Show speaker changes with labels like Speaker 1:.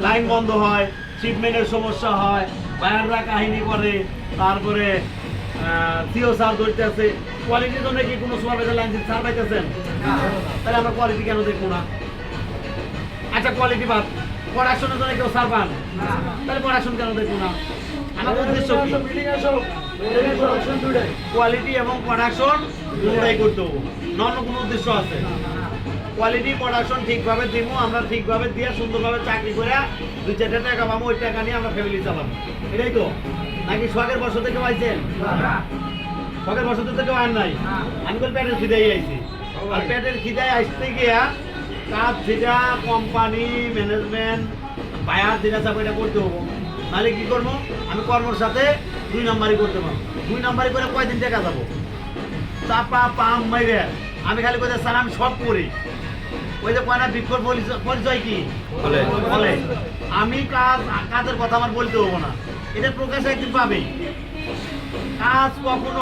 Speaker 1: Line বন্ধ হয়, শিপমেন্টের সমস্যা হয়, বায়াররা কাহিনী করে, তারপরে সিও সার ধরতে আছে। কোয়ালিটির জন্য কি কোনো সুপারভাইজার লাইন সার পাইতেছেন? তাহলে আমরা কোয়ালিটি কেন দেখবো না? আচ্ছা কোয়ালিটি বাদ, প্রোডাকশনের জন্য কেউ সার পান, তাহলে প্রোডাকশন কেন দেখবো না? আমাদের উদ্দেশ্য কি? কোয়ালিটি এবং প্রোডাকশন দুটোই করতে হবে, অন্য কোনো উদ্দেশ্য আছে? কোয়ালিটি প্রোডাকশন ঠিকভাবে দিব, আমরা ঠিকভাবে দিয়ে সুন্দরভাবে চাকরি করে 2-4 টাকা পাবো, ওই টাকা নিয়ে আমরা ফ্যামিলি চালাবো, এটাই তো? নাকি শখের বসে থেকে পাইছেন? শখের বসে থেকে আন নাই, আমি বল পেটের খিদাই আইছি। আর পেটের খিদায় আসতে গিয়া কাজ যেটা কোম্পানি ম্যানেজমেন্ট বায়ার যেটা চাপ এটা করতে হবো, নাহলে কি করবো? আমি কর্মর সাথে 2 নাম্বারই করতে পারবো। 2 নাম্বারই করে কয়দিন টাকা যাবো? চাপা পাম মাইরে আমি খালি কোথায় স্যার আমি সব করি। ওই যে কয়না বিক্ষোভ পরিচয় কি বলে, আমি কাজের কথা আমার বলতে হবো না, এটা প্রকাশ একদিন পাবেই। কাজ কখনো